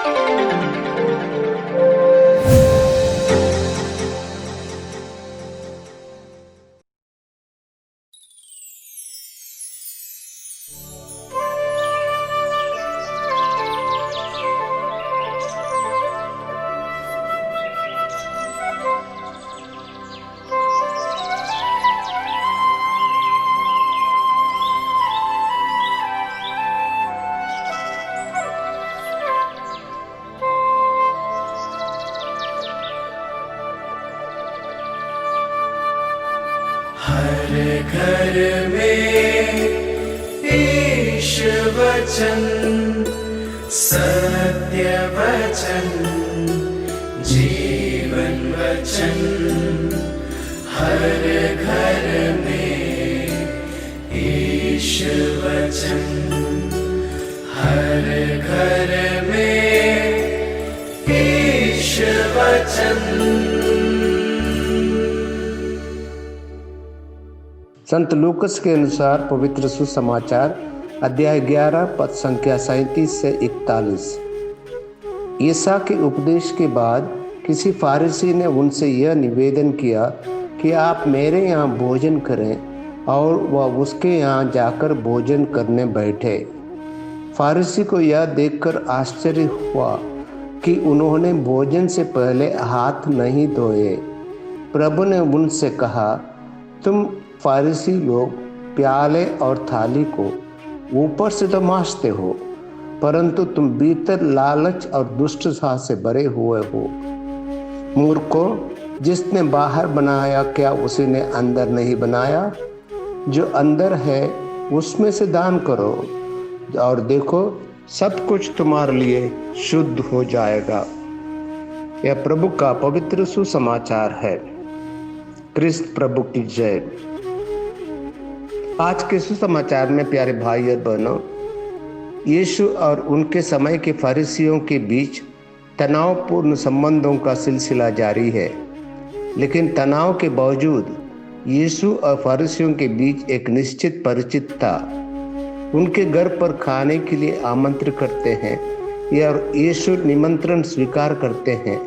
हर घर में ईश वचन, सत्य वचन, जीवन वचन। हर घर में ईश वचन, हर घर में ईश वचन। संत लूकस के अनुसार पवित्र सुसमाचार अध्याय 11 पद संख्या 37 से 41। ईसा के उपदेश के बाद किसी फारिसी ने उनसे यह निवेदन किया कि आप मेरे यहाँ भोजन करें, और वह उसके यहाँ जाकर भोजन करने बैठे। फारिसी को यह देखकर आश्चर्य हुआ कि उन्होंने भोजन से पहले हाथ नहीं धोए। प्रभु ने उनसे कहा, तुम फारिसी लोग प्याले और थाली को ऊपर से तो मांजते हो, परंतु तुम भीतर लालच और दुष्टता से भरे हुए हो। मूर्खों, जिसने बाहर बनाया क्या उसी ने अंदर नहीं बनाया? जो अंदर है उसमें से दान करो, और देखो सब कुछ तुम्हारे लिए शुद्ध हो जाएगा। यह प्रभु का पवित्र सुसमाचार है। क्रिस्त प्रभु की जय। आज के सुसमाचार में प्यारे भाई और बहनों, यीशु और उनके समय के फरीसियों के बीच तनावपूर्ण संबंधों का सिलसिला जारी है। लेकिन तनाव के बावजूद यीशु और फरीसियों के बीच एक निश्चित परिचित था। उनके घर पर खाने के लिए आमंत्रित करते हैं या यीशु निमंत्रण स्वीकार करते हैं,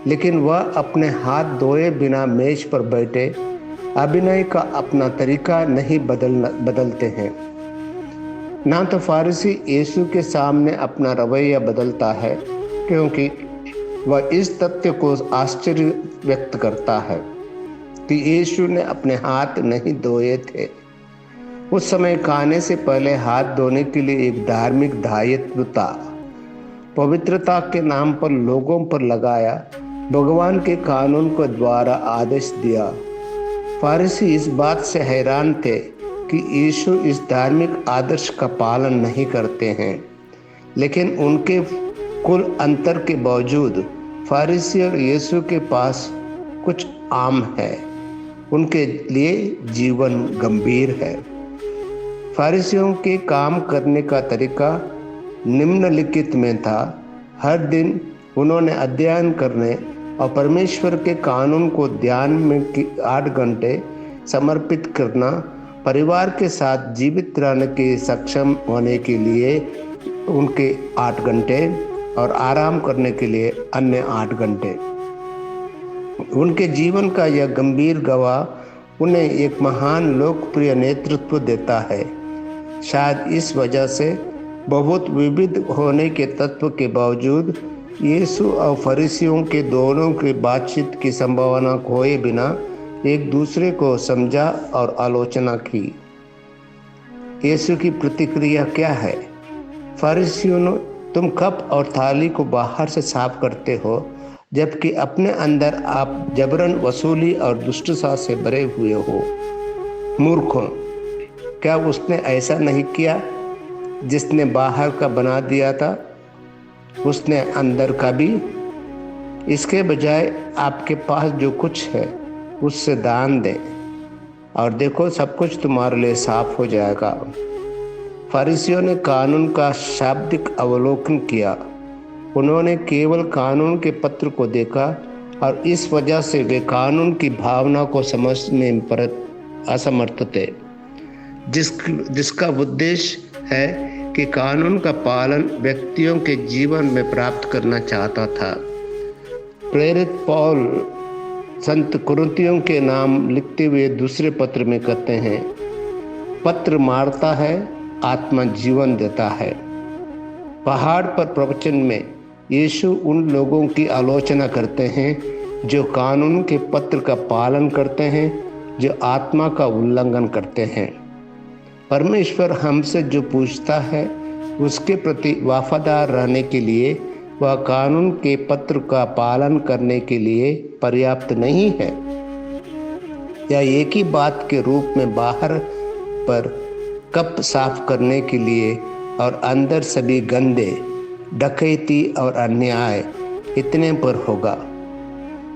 लेकिन वह अपने हाथ धोए बिना मेज पर बैठे अभिनय का अपना तरीका नहीं बदलते हैं। ना तो फारिसी यीशु के सामने अपना रवैया बदलता है, क्योंकि वह इस तथ्य को आश्चर्य व्यक्त करता है कि यीशु ने अपने हाथ नहीं धोए थे। उस समय खाने से पहले हाथ धोने के लिए एक धार्मिक दायित्व था। पवित्रता के नाम पर लोगों पर लगाया भगवान के कानून को द्वारा आदेश दिया। फारिसी इस बात से हैरान थे कि यीशु इस धार्मिक आदर्श का पालन नहीं करते हैं, लेकिन उनके कुल अंतर के बावजूद फारिसी और यीशु के पास कुछ आम है। उनके लिए जीवन गंभीर है। फारिसियों के काम करने का तरीका निम्नलिखित में था। हर दिन उन्होंने अध्ययन करने और परमेश्वर के कानून को ध्यान में 8 घंटे समर्पित करना, परिवार के साथ जीवित रहने के सक्षम होने के लिए उनके 8 घंटे और आराम करने के लिए अन्य 8 घंटे। उनके जीवन का यह गंभीर गवाह उन्हें एक महान लोकप्रिय नेतृत्व देता है। शायद इस वजह से बहुत विविध होने के तत्व के बावजूद यीशु और फरीसियों के दोनों की बातचीत की संभावना खोए बिना एक दूसरे को समझा और आलोचना की। यीशु की प्रतिक्रिया क्या है? फरीसियों, तुम कप और थाली को बाहर से साफ करते हो, जबकि अपने अंदर आप जबरन वसूली और दुष्टता से भरे हुए हो। मूर्खों, क्या उसने ऐसा नहीं किया जिसने बाहर का बना दिया था? उसने अंदर का भी। इसके बजाय आपके पास जो कुछ है उससे दान दें, और देखो सब कुछ तुम्हारे लिए साफ हो जाएगा। फरीसियों ने कानून का शाब्दिक अवलोकन किया। उन्होंने केवल कानून के पत्र को देखा और इस वजह से वे कानून की भावना को समझने पर असमर्थ थे, जिसका उद्देश्य है कि कानून का पालन व्यक्तियों के जीवन में प्राप्त करना चाहता था। प्रेरित पौल संत कुरिन्थियों के नाम लिखते हुए दूसरे पत्र में कहते हैं, पत्र मारता है, आत्मा जीवन देता है। पहाड़ पर प्रवचन में यीशु उन लोगों की आलोचना करते हैं जो कानून के पत्र का पालन करते हैं, जो आत्मा का उल्लंघन करते हैं। परमेश्वर हमसे जो पूछता है उसके प्रति वफादार रहने के लिए वह कानून के पत्र का पालन करने के लिए पर्याप्त नहीं है। यह एक ही बात के रूप में बाहर पर कप साफ करने के लिए और अंदर सभी गंदे, डकैती और अन्याय इतने पर होगा।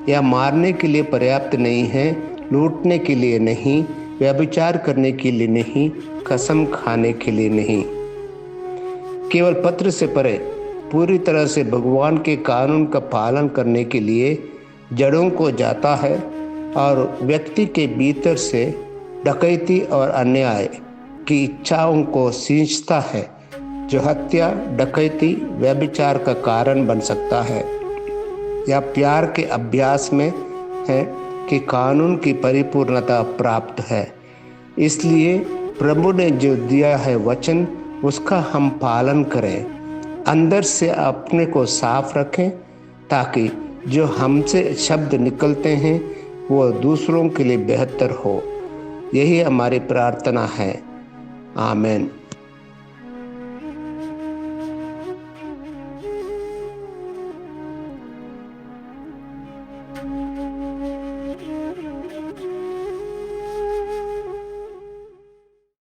यह मारने के लिए पर्याप्त नहीं है, लूटने के लिए नहीं, व्यभिचार करने के लिए नहीं, कसम खाने के लिए नहीं। केवल पत्र से परे पूरी तरह से भगवान के कानून का पालन करने के लिए जड़ों को जाता है और व्यक्ति के भीतर से डकैती और अन्याय की इच्छाओं को सींचता है, जो हत्या, डकैती, व्यभिचार का कारण बन सकता है। यह प्यार के अभ्यास में है कि कानून की परिपूर्णता प्राप्त है। इसलिए प्रभु ने जो दिया है वचन, उसका हम पालन करें, अंदर से अपने को साफ रखें, ताकि जो हमसे शब्द निकलते हैं वो दूसरों के लिए बेहतर हो। यही हमारी प्रार्थना है। आमीन।